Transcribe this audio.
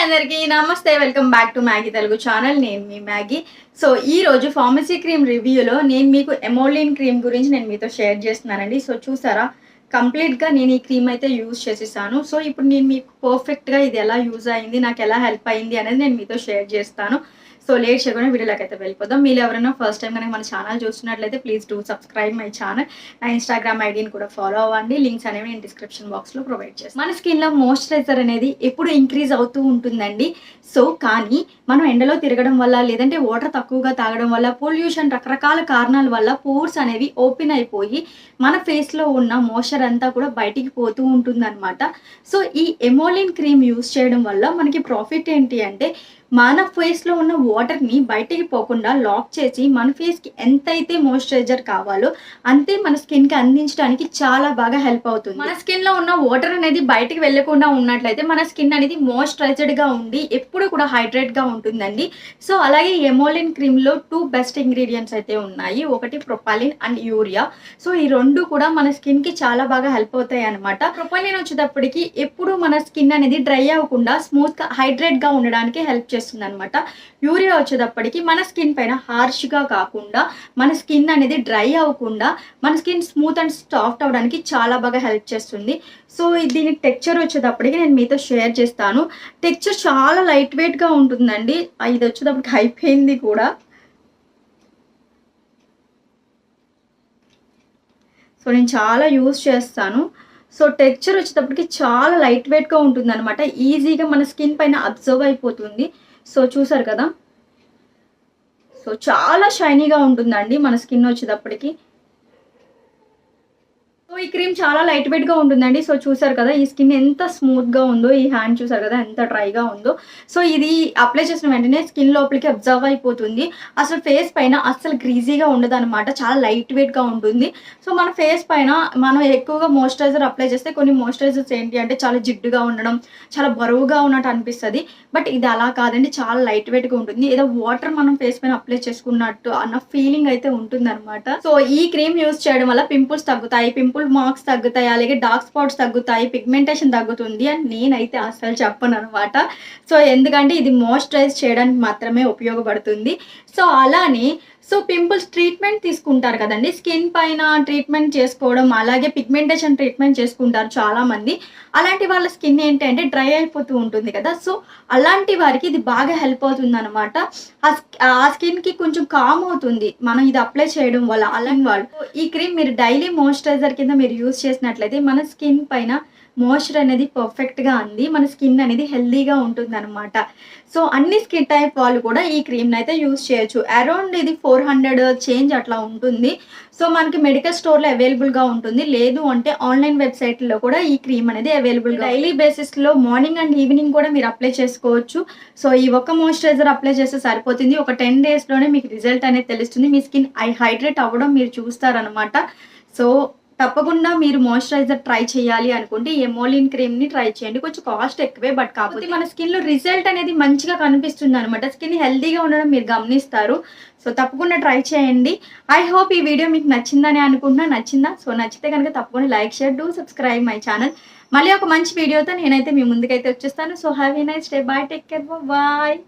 అందరికీ నమస్తే, welcome back to Maggi Telugu channel. నేను మీ మ్యాగీ. సో ఈ రోజు ఫార్మసీ క్రీమ్ రివ్యూలో నేను మీకు ఎమోలిన్ క్రీమ్ గురించి నేను మీతో షేర్ చేస్తున్నానండి. సో చూసారా, కంప్లీట్గా నేను ఈ క్రీమ్ అయితే యూజ్ చేసేసాను. సో ఇప్పుడు నేను మీకు పర్ఫెక్ట్గా ఇది ఎలా యూజ్ అయింది, నాకు ఎలా హెల్ప్ అయింది అనేది నేను మీతో షేర్ చేస్తాను. సో లేట్ చేయకుండా వీడియోలోకి అయితే వెళ్ళిపోదాం. మీరు ఎవరైనా ఫస్ట్ టైం కనుక మన ఛానల్ చూస్తున్నట్లయితే please do subscribe my channel. నా ఇన్స్టాగ్రామ్ ఐడిని కూడా ఫాలో అవ్వండి. లింక్స్ అనేవి నేను డిస్క్రిప్షన్ బాక్స్లో ప్రొవైడ్ చేస్తాను. మన స్కిన్లో మాయిశ్చరైజర్ అనేది ఎప్పుడు ఇంక్రీజ్ అవుతూ ఉంటుందండి. సో కానీ మనం ఎండలో తిరగడం వల్ల, లేదంటే వాటర్ తక్కువగా తాగడం వల్ల, పొల్యూషన్, రకరకాల కారణాల వల్ల పోర్స్ అనేవి ఓపెన్ అయిపోయి మన ఫేస్లో ఉన్న మాయిశ్చర్ అంతా కూడా బయటికి పోతూ ఉంటుందన్నమాట. సో ఈ ఎమోలిన్ క్రీమ్ యూస్ చేయడం వల్ల మనకి ప్రాఫిట్ ఏంటి అంటే, మన ఫేస్లో ఉన్న వాటర్ని బయటికి పోకుండా లాక్ చేసి మన ఫేస్కి ఎంతైతే మాయిశ్చరైజర్ కావాలో అంతే మన స్కిన్కి అందించడానికి చాలా బాగా హెల్ప్ అవుతుంది. మన స్కిన్లో ఉన్న వాటర్ అనేది బయటికి వెళ్ళకుండా ఉన్నట్లయితే మన స్కిన్ అనేది మాయిశ్చరైజర్డ్గా ఉండి ఎప్పుడు కూడా హైడ్రేట్గా ఉంటుందండి. సో అలాగే ఎమోలిన్ క్రీమ్లో 2 బెస్ట్ ఇంగ్రీడియంట్స్ అయితే ఉన్నాయి. ఒకటి ప్రొపాలిన్ అండ్ యూరియా. సో ఈ రెండు కూడా మన స్కిన్కి చాలా బాగా హెల్ప్ అవుతాయి అనమాట. ప్రొపాలిన్ వచ్చేటప్పటికి ఎప్పుడు మన స్కిన్ అనేది డ్రై అవ్వకుండా స్మూత్గా హైడ్రేట్గా ఉండడానికి హెల్ప్ చేస్తుంది అనమాట. యూరియా వచ్చేటప్పటికి మన స్కిన్ పైన హార్ష్గా కాకుండా, మన స్కిన్ అనేది డ్రై అవ్వకుండా, మన స్కిన్ స్మూత్ అండ్ సాఫ్ట్ అవడానికి చాలా బాగా హెల్ప్ చేస్తుంది. సో దీని టెక్స్చర్ వచ్చేటప్పటికి నేను మీతో షేర్ చేస్తాను. టెక్స్చర్ చాలా లైట్ వెయిట్గా ఉంటుందండి. ఇది వచ్చేటప్పటికి అయిపోయింది కూడా. సో నేను చాలా యూజ్ చేస్తాను. సో టెక్స్చర్ వచ్చేటప్పటికి చాలా లైట్ వెయిట్గా ఉంటుంది అనమాట. ఈజీగా మన స్కిన్ పైన అబ్జర్వ్ అయిపోతుంది. సో చూసారు కదా, సో చాలా షైనీగా ఉంటుందండి మన స్కిన్ వచ్చేటప్పటికి. సో ఈ క్రీమ్ చాలా లైట్ వెయిట్గా ఉంటుందండి. సో చూసారు కదా, ఈ స్కిన్ ఎంత స్మూత్గా ఉందో, ఈ హ్యాండ్ చూసారు కదా ఎంత డ్రైగా ఉందో. సో ఇది అప్లై చేసిన వెంటనే స్కిన్ లోపలికి అబ్జర్వ్ అయిపోతుంది. అసలు ఫేస్ పైన అస్సలు గ్రీజీగా ఉండదు అనమాట. చాలా లైట్ వెయిట్గా ఉంటుంది. సో మన ఫేస్ పైన మనం ఎక్కువగా మాయిశ్చరైజర్ అప్లై చేస్తే కొన్ని మాయిశ్చరైజర్స్ ఏంటి అంటే చాలా జిడ్డుగా ఉండడం, చాలా బరువుగా ఉన్నట్టు అనిపిస్తుంది. బట్ ఇది అలా కాదండి, చాలా లైట్ వెయిట్గా ఉంటుంది. ఏదో వాటర్ మనం ఫేస్ పైన అప్లై చేసుకున్నట్టు అన్న ఫీలింగ్ అయితే ఉంటుంది అనమాట. సో ఈ క్రీమ్ యూజ్ చేయడం వల్ల పింపుల్స్ తగ్గుతాయి, పింపుల్ మార్క్స్ తగ్గుతాయి, అలాగే డార్క్ స్పాట్స్ తగ్గుతాయి, పిగ్మెంటేషన్ తగ్గుతుంది అని నేనైతే అసలు చెప్పను అనమాట. సో ఎందుకంటే ఇది మాయిశ్చరైజ్ చేయడానికి మాత్రమే ఉపయోగపడుతుంది. సో అలానే పింపుల్స్ ట్రీట్మెంట్ తీసుకుంటారు కదండి, స్కిన్ పైన ట్రీట్మెంట్ చేసుకోవడం, అలాగే పిగ్మెంటేషన్ ట్రీట్మెంట్ చేసుకుంటారు చాలామంది. అలాంటి వాళ్ళ స్కిన్ ఏంటంటే డ్రై అయిపోతూ ఉంటుంది కదా. సో అలాంటి వారికి ఇది బాగా హెల్ప్ అవుతుంది అనమాట. ఆ స్కిన్కి కొంచెం కామ్ అవుతుంది మనం ఇది అప్లై చేయడం వల్ల. అలాంటి వాళ్ళు ఈ క్రీమ్ మీరు డైలీ మాయిశ్చరైజర్ కింద మీరు యూజ్ చేసినట్లయితే మన స్కిన్ పైన మాయిశ్చర్ అనేది పర్ఫెక్ట్గా అంది మన స్కిన్ అనేది హెల్దీగా ఉంటుంది అనమాట. సో అన్ని స్కిన్ టైప్ వాళ్ళు కూడా ఈ క్రీమ్ని అయితే యూజ్ చేయొచ్చు. అరౌండ్ ఇది 400 చేంజ్ అట్లా ఉంటుంది. సో మనకి మెడికల్ స్టోర్లో అవైలబుల్గా ఉంటుంది. లేదు అంటే ఆన్లైన్ వెబ్సైట్లో కూడా ఈ క్రీమ్ అనేది అవైలబుల్. డైలీ బేసిస్లో మార్నింగ్ అండ్ ఈవినింగ్ కూడా మీరు అప్లై చేసుకోవచ్చు. సో ఈ ఒక్క మాయిశ్చరైజర్ అప్లై చేస్తే సరిపోతుంది. ఒక 10 డేస్లోనే మీకు రిజల్ట్ అనేది తెలుస్తుంది. మీ స్కిన్ హైడ్రేట్ అవ్వడం మీరు చూస్తారనమాట. సో తప్పకుండా మీరు మాయిశ్చరైజర్ ట్రై చేయాలి అనుకుంటే ఎమోలిన్ క్రీమ్ని ట్రై చేయండి. కొంచెం కాస్ట్ ఎక్కువే, బట్ కాకపోతే మన స్కిన్లో రిజల్ట్ అనేది మంచిగా కనిపిస్తుంది అనమాట. స్కిన్ హెల్తీగా ఉండడం మీరు గమనిస్తారు. సో తప్పకుండా ట్రై చేయండి. ఐ హోప్ ఈ వీడియో మీకు నచ్చిందని అనుకుంటున్నా. నచ్చిందా? సో నచ్చితే కనుక తప్పకుండా like, share, do subscribe my channel. మళ్ళీ ఒక మంచి వీడియోతో నేనైతే మీ ముందుకైతే వచ్చేస్తాను. So have a nice day. Bye, take care, bye.